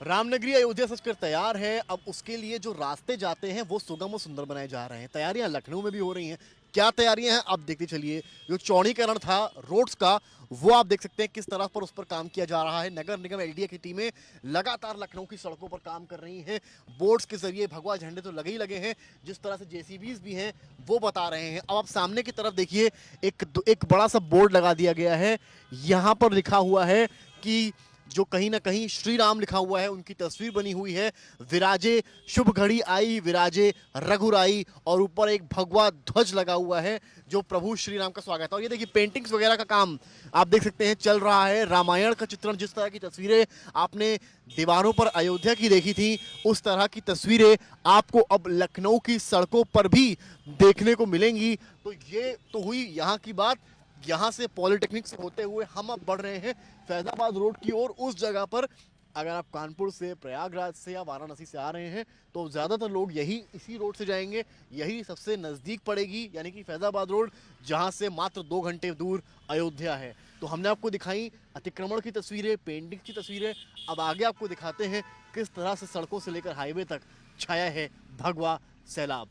रामनगरी अयोध्या सजकर तैयार है। अब उसके लिए जो रास्ते जाते हैं वो सुगम और सुंदर बनाए जा रहे हैं। तैयारियां लखनऊ में भी हो रही हैं। क्या तैयारियां हैं अब देखते चलिए। जो चौड़ीकरण था रोड्स का, वो आप देख सकते हैं किस तरह पर उस पर काम किया जा रहा है। नगर निगम एलडीए की टीमें लगातार लखनऊ की सड़कों पर काम कर रही हैं। बोर्ड्स के जरिए भगवा झंडे तो लगे ही लगे हैं, जिस तरह से जेसीबीज भी हैं वो बता रहे हैं। अब आप सामने की तरफ देखिए, एक बड़ा सा बोर्ड लगा दिया गया है। यहाँ पर लिखा हुआ है कि जो कहीं ना कहीं श्री राम लिखा हुआ है, उनकी तस्वीर बनी हुई है। विराजे शुभ घड़ी आई, विराजे रघुराई, और ऊपर एक भगवा ध्वज लगा हुआ है जो प्रभु श्री राम का स्वागत है। और ये देखिए पेंटिंग्स वगैरह का काम आप देख सकते हैं चल रहा है। रामायण का चित्रण, जिस तरह की तस्वीरें आपने दीवारों पर अयोध्या की देखी थी, उस तरह की तस्वीरें आपको अब लखनऊ की सड़कों पर भी देखने को मिलेंगी। तो ये तो हुई यहाँ की बात। यहाँ से पॉलिटेक्निक से होते हुए हम अब बढ़ रहे हैं फैजाबाद रोड की ओर। उस जगह पर अगर आप कानपुर से, प्रयागराज से या वाराणसी से आ रहे हैं तो ज़्यादातर लोग इसी रोड से जाएंगे। यही सबसे नज़दीक पड़ेगी, यानी कि फैजाबाद रोड, जहाँ से मात्र 2 घंटे दूर अयोध्या है। तो हमने आपको दिखाई अतिक्रमण की तस्वीरें, पेंटिंग की तस्वीरें। अब आगे आपको दिखाते हैं किस तरह से सड़कों से लेकर हाईवे तक छाया है भगवा सैलाब।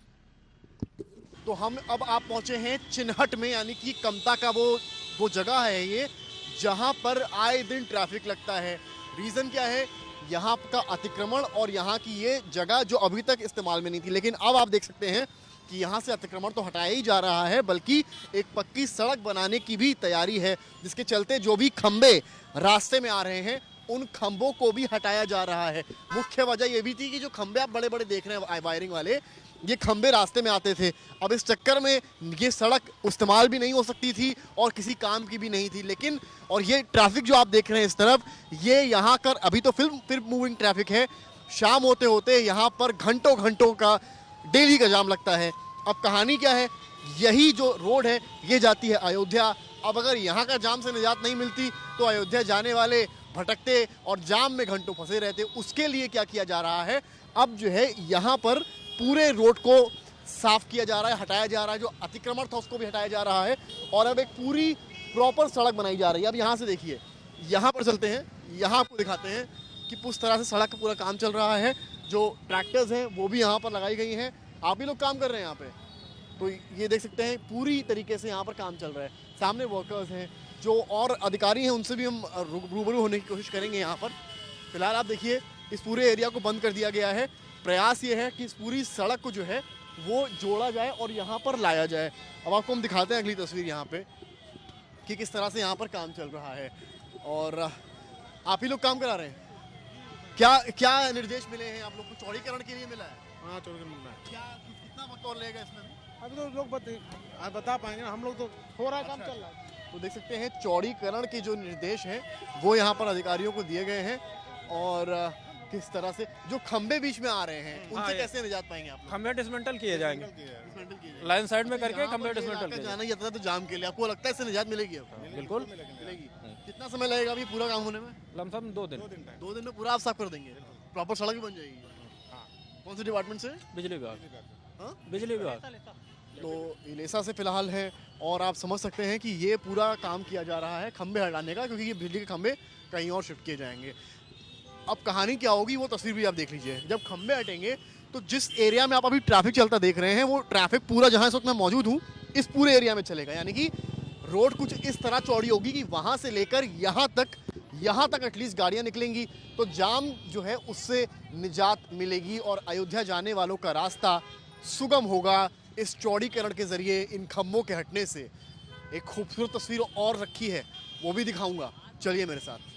तो हम अब आप पहुंचे हैं चिन्हट में, यानी कि कमता का वो जगह है ये, जहां पर आए दिन ट्रैफिक लगता है। रीज़न क्या है? यहाँ का अतिक्रमण और यहाँ की ये जगह जो अभी तक इस्तेमाल में नहीं थी, लेकिन अब आप देख सकते हैं कि यहाँ से अतिक्रमण तो हटाया ही जा रहा है, बल्कि एक पक्की सड़क बनाने की भी तैयारी है, जिसके चलते जो भी खंबे रास्ते में आ रहे हैं उन खंभों को भी हटाया जा रहा है। मुख्य वजह ये भी थी कि जो खंबे आप बड़े बड़े देख रहे हैं वायरिंग वाले, ये खंबे रास्ते में आते थे। अब इस चक्कर में ये सड़क इस्तेमाल भी नहीं हो सकती थी और किसी काम की भी नहीं थी। लेकिन और ये ट्रैफिक जो आप देख रहे हैं इस तरफ, ये यहाँ कर अभी तो फिर मूविंग ट्रैफिक है। शाम होते होते यहाँ पर घंटों घंटों का डेली का जाम लगता है। अब कहानी क्या है? यही जो रोड है ये जाती है अयोध्या। अब अगर यहाँ का जाम से निजात नहीं मिलती तो अयोध्या जाने वाले भटकते और जाम में घंटों फंसे रहते। उसके लिए क्या किया जा रहा है, अब जो है यहाँ पर पूरे रोड को साफ किया जा रहा है, हटाया जा रहा है। जो अतिक्रमण था उसको भी हटाया जा रहा है और अब एक पूरी प्रॉपर सड़क बनाई जा रही है। अब यहाँ से देखिए, यहाँ पर चलते हैं, यहाँ आपको दिखाते हैं कि किस तरह से सड़क का पूरा काम चल रहा है। जो ट्रैक्टर्स हैं वो भी यहाँ पर लगाई गई हैं। आप भी लोग काम कर रहे हैं यहाँ पे, तो ये देख सकते हैं पूरी तरीके से यहाँ पर काम चल रहा है। सामने वर्कर्स हैं, जो और अधिकारी हैं, उनसे भी हम रूबरू होने की कोशिश करेंगे यहाँ पर। फिलहाल आप देखिए इस पूरे एरिया को बंद कर दिया गया है। प्रयास ये है कि इस पूरी सड़क को जो है वो जोड़ा जाए और यहाँ पर लाया जाए। अब आपको हम दिखाते हैं अगली तस्वीर यहाँ पे कि किस तरह से यहाँ पर काम चल रहा है। और आप ही लोग काम करा रहे हैं। क्या क्या निर्देश मिले हैं आप लोग को? चौड़ीकरण के लिए मिला है? हाँ, चौड़ीकरण मिलना है। क्या कितना वक्त और लगेगा इसमें? अभी तो लोग बता पाएंगे ना, हम लोग तो हो रहा है, काम चल रहा है। तो देख सकते हैं चौड़ीकरण के जो निर्देश हैं वो यहाँ पर अधिकारियों को दिए गए हैं। और किस तरह से जो खंबे बीच में आ रहे हैं उनसे कैसे निजात पाएंगे आप लोग? खंबे डिसमेंटल किए जाएंगे, डिसमेंटल कीजिए। लाइन साइड में तो करके यहाँ खंबे पर ये डिसमेंटल इलाका किए जाना ही जाता है तो जाम के लिए आपको लगता है इससे निजात मिलेगी? अब बिल्कुल मिलेगी। कितना समय लगेगा अभी पूरा काम होने में? लमसम 2 दिन। 2 दिन में पूरा आप साफ कर देंगे? प्रॉपर सड़क भी बन जाएगी? कौन से डिपार्टमेंट से? बिजली विभाग। हाँ? बिजली विभाग। तो इलेसा से फिलहाल है और आप समझ सकते हैं कि ये पूरा काम किया जा रहा है खंबे हटाने का, क्योंकि ये बिजली के खंबे कहीं और शिफ्ट किए जाएंगे। अब कहानी क्या होगी वो तस्वीर भी आप देख लीजिए। जब खंबे हटेंगे तो जिस एरिया में आप अभी ट्रैफिक चलता देख रहे हैं, वो ट्रैफिक पूरा जहां इस वक्त मैं मौजूद हूँ इस पूरे एरिया में चलेगा। यानी कि रोड कुछ इस तरह चौड़ी होगी कि वहां से लेकर यहाँ तक एटलीस्ट गाड़ियां निकलेंगी, तो जाम जो है उससे निजात मिलेगी और अयोध्या जाने वालों का रास्ता सुगम होगा इस चौड़ीकरण के जरिए। इन खंभों के हटने से एक खूबसूरत तस्वीर और रखी है, वो भी दिखाऊंगा, चलिए मेरे साथ।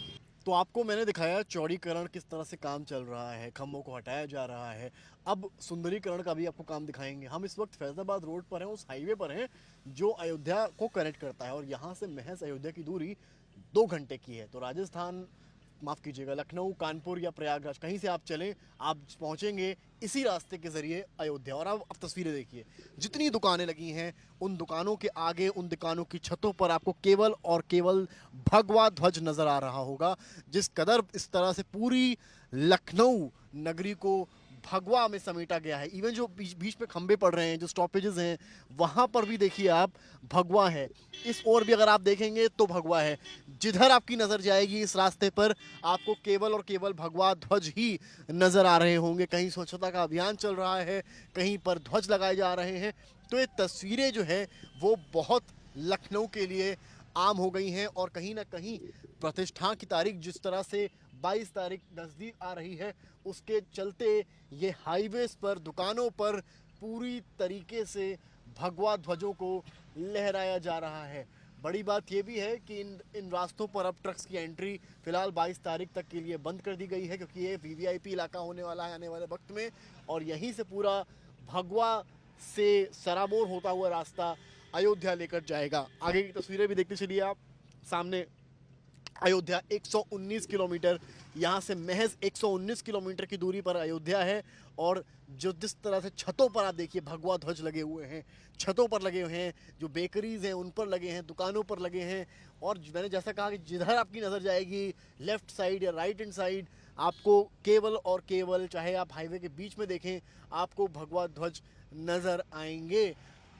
तो आपको मैंने दिखाया चौड़ीकरण किस तरह से काम चल रहा है, खंभों को हटाया जा रहा है। अब सुंदरीकरण का भी आपको काम दिखाएंगे। हम इस वक्त फैजाबाद रोड पर हैं, उस हाईवे पर हैं जो अयोध्या को कनेक्ट करता है, और यहाँ से महज अयोध्या की दूरी 2 घंटे की है। तो राजस्थान, माफ़ कीजिएगा, लखनऊ, कानपुर या प्रयागराज, कहीं से आप चलें आप पहुंचेंगे इसी रास्ते के ज़रिए अयोध्या। और अब तस्वीरें देखिए, जितनी दुकानें लगी हैं उन दुकानों के आगे, उन दुकानों की छतों पर आपको केवल और केवल भगवा ध्वज नज़र आ रहा होगा। जिस कदर इस तरह से पूरी लखनऊ नगरी को भगवा में समेटा गया है। इवन जो बीच बीच पे खंबे पड़ रहे हैं, जो स्टॉपेजेस हैं, वहां पर भी देखिए आप भगवा है। इस ओर भी अगर आप देखेंगे तो भगवा है। जिधर आपकी नजर जाएगी इस रास्ते पर आपको केवल और केवल भगवा ध्वज ही नजर आ रहे होंगे। कहीं स्वच्छता का अभियान चल रहा है, कहीं पर ध्वज लगाए जा रहे हैं। तो ये तस्वीरें जो है वो बहुत लखनऊ के लिए आम हो गई हैं और कहीं ना कहीं प्रतिष्ठा की तारीख जिस तरह से 22 तारीख नज़दीक आ रही है, उसके चलते ये हाईवेज पर, दुकानों पर पूरी तरीके से भगवा ध्वजों को लहराया जा रहा है। बड़ी बात ये भी है कि इन रास्तों पर अब ट्रक्स की एंट्री फिलहाल 22 तारीख तक के लिए बंद कर दी गई है, क्योंकि ये वीवीआईपी इलाका होने वाला है आने वाले वक्त में, और यहीं से पूरा भगवा से सराबोर होता हुआ रास्ता अयोध्या लेकर जाएगा। आगे की तस्वीरें भी देखते चलिए आप। सामने अयोध्या 119 किलोमीटर, यहाँ से महज 119 किलोमीटर की दूरी पर अयोध्या है। और जो जिस तरह से छतों पर आप देखिए भगवा ध्वज लगे हुए हैं, छतों पर लगे हुए हैं, जो बेकरीज हैं उन पर लगे हैं, दुकानों पर लगे हैं। और मैंने जैसा कहा कि जिधर आपकी नज़र जाएगी, लेफ्ट साइड या राइट हैंड साइड, आपको केवल और केवल, चाहे आप हाईवे के बीच में देखें, आपको भगवा ध्वज नज़र आएंगे।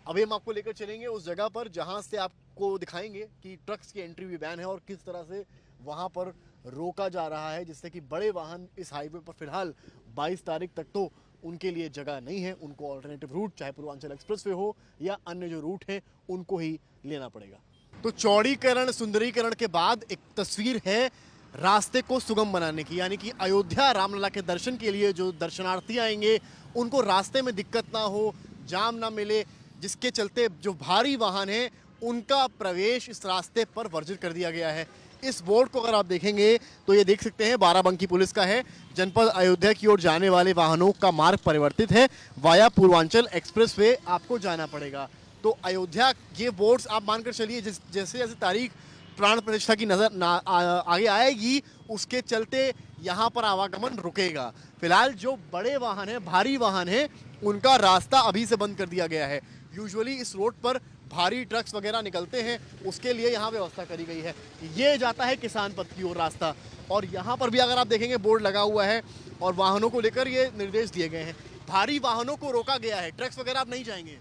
अभी हम आपको लेकर चलेंगे उस जगह पर जहां से आपको दिखाएंगे कि ट्रक्स की एंट्री भी बैन है और किस तरह से वहां पर रोका जा रहा है, जिससे कि बड़े वाहन इस हाईवे पर फिलहाल 22 तारीख तक तो उनके लिए जगह नहीं है। उनको ऑल्टरनेटिव रूट, चाहे पूर्वांचल एक्सप्रेसवे हो या अन्य जो रूट हैं, उनको ही लेना पड़ेगा। तो चौड़ीकरण, सुंदरीकरण के बाद एक तस्वीर है रास्ते को सुगम बनाने की, यानी कि अयोध्या रामलला के दर्शन के लिए जो दर्शनार्थी आएंगे उनको रास्ते में दिक्कत ना हो, जाम ना मिले, जिसके चलते जो भारी वाहन हैं उनका प्रवेश इस रास्ते पर वर्जित कर दिया गया है। इस बोर्ड को अगर आप देखेंगे तो ये देख सकते हैं बाराबंकी पुलिस का है। जनपद अयोध्या की ओर जाने वाले वाहनों का मार्ग परिवर्तित है, वाया पूर्वांचल एक्सप्रेसवे आपको जाना पड़ेगा। तो अयोध्या ये बोर्ड्स आप मानकर चलिए जैसे जैसे तारीख प्राण प्रतिष्ठा की नजर आगे आएगी, उसके चलते यहाँ पर आवागमन रुकेगा। फिलहाल जो बड़े वाहन हैं, भारी वाहन हैं, उनका रास्ता अभी से बंद कर दिया गया है। यूजुअली इस रोड पर भारी ट्रक्स वगैरह निकलते हैं, उसके लिए यहाँ व्यवस्था करी गई है। ये जाता है किसान पथ की ओर रास्ता, और यहाँ पर भी अगर आप देखेंगे बोर्ड लगा हुआ है और वाहनों को लेकर ये निर्देश दिए गए हैं। भारी वाहनों को रोका गया है, ट्रक्स वगैरह आप नहीं जाएंगे,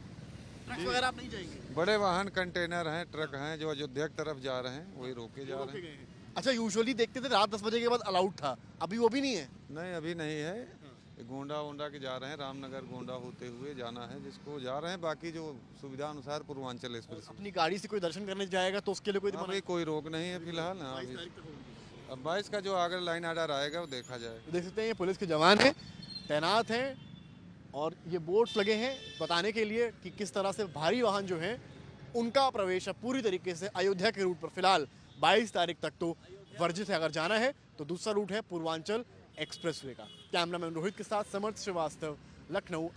ट्रक्स वगैरह आप नहीं जाएंगे। बड़े वाहन, कंटेनर हैं, ट्रक हैं जो अयोध्या की तरफ जा रहे हैं, वही रोके जा रहे हैं। अच्छा, यूजुअली देखते थे रात 10 बजे के बाद अलाउड था, अभी वो भी नहीं है? नहीं, अभी नहीं है। गोंडा वोंडा के जा रहे हैं, रामनगर गोंडा होते हुए जाना है जिसको जा रहे हैं। बाकी जो सुविधा अनुसार पूर्वांचल एक्सप्रेस। अपनी गाड़ी से कोई दर्शन करने जाएगा तो उसके लिए कोई अभी कोई रोक नहीं है फिलहाल। हाँ, अब 22 का जो आगे लाइन आर्डर आएगा वो देखा जाएगा। देख सकते हैं ये पुलिस के जवान हैं, तैनात हैं, और ये बोर्ड्स लगे हैं बताने के लिए कि किस तरह से भारी वाहन जो हैं उनका प्रवेश अब पूरी तरीके से अयोध्या के रूट पर फिलहाल 22 तारीख तक तो वर्जित है। अगर जाना है तो दूसरा रूट है पूर्वांचल एक्सप्रेसवे का। कैमरामैन रोहित के साथ समर्थ श्रीवास्तव, लखनऊ।